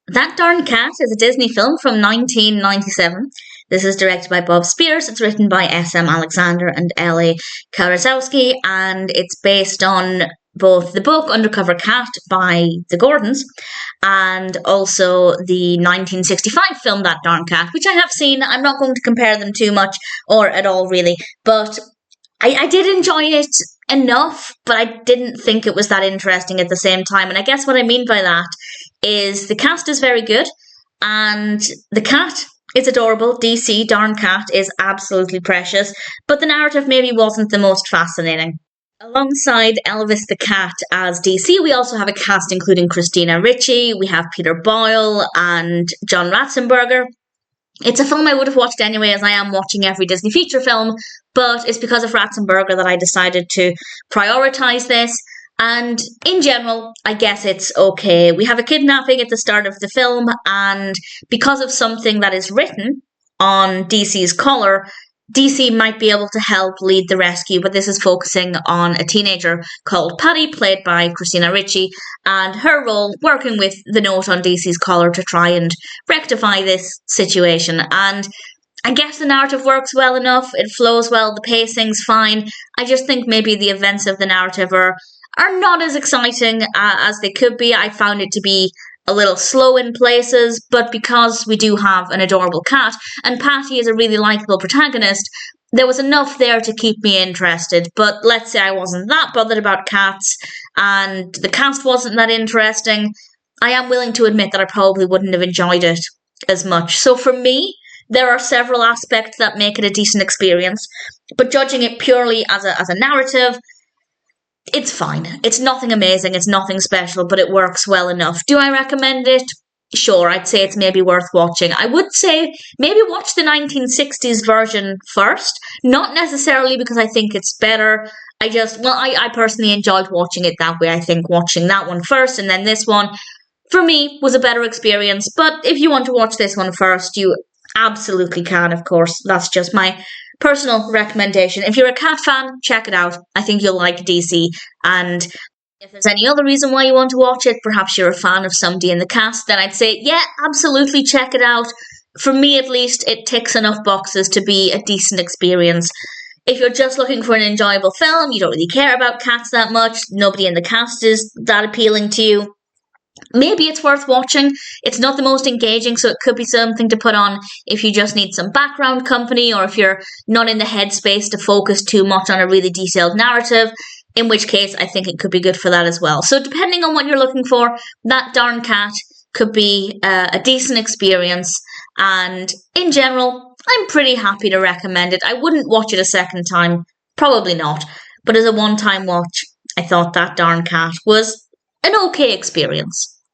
That Darn Cat is a Disney film from 1997. This is directed by Bob Spiers. It's written by S.M. Alexander and L.A. Karaszewski, and it's based on both the book Undercover Cat by the Gordons and also the 1965 film That Darn Cat, which I have seen. I'm not going to compare them too much or at all, really, but I did enjoy it enough, but I didn't think it was that interesting at the same time. And I guess what I mean by that is the cast is very good, and the cat is adorable. DC, Darn Cat, is absolutely precious, but the narrative maybe wasn't the most fascinating. Alongside Elvis the cat as DC, we also have a cast including Christina Ricci, we have Peter Boyle and John Ratzenberger. It's a film I would have watched anyway, as I am watching every Disney feature film, but it's because of Ratzenberger that I decided to prioritise this. And in general, I guess it's okay. We have a kidnapping at the start of the film, and because of something that is written on DC's collar, DC might be able to help lead the rescue, but this is focusing on a teenager called Patti, played by Christina Ricci, and her role working with the note on DC's collar to try and rectify this situation. And I guess the narrative works well enough, it flows well, the pacing's fine. I just think maybe the events of the narrative are not as exciting as they could be. I found it to be a little slow in places, but because we do have an adorable cat, and Patti is a really likeable protagonist, there was enough there to keep me interested. But let's say I wasn't that bothered about cats, and the cast wasn't that interesting, I am willing to admit that I probably wouldn't have enjoyed it as much. So for me, there are several aspects that make it a decent experience, but judging it purely as a narrative, it's fine. It's nothing amazing, it's nothing special, but it works well enough. Do I recommend it? Sure, I'd say it's maybe worth watching. I would say maybe watch the 1960s version first, not necessarily because I think it's better. I personally enjoyed watching it that way. I think watching that one first and then this one, for me, was a better experience. But if you want to watch this one first, you absolutely can, of course. That's just my personal recommendation. If you're a cat fan, check it out. I think you'll like DC. And if there's any other reason why you want to watch it, perhaps you're a fan of somebody in the cast, then I'd say, yeah, absolutely check it out. For me, at least, it ticks enough boxes to be a decent experience. If you're just looking for an enjoyable film, you don't really care about cats that much, nobody in the cast is that appealing to you, maybe it's worth watching. It's not the most engaging, so it could be something to put on if you just need some background company, or if you're not in the headspace to focus too much on a really detailed narrative, in which case I think it could be good for that as well. So depending on what you're looking for, That Darn Cat could be a decent experience, and in general, I'm pretty happy to recommend it. I wouldn't watch it a second time, probably not, but as a one-time watch, I thought That Darn Cat was an okay experience.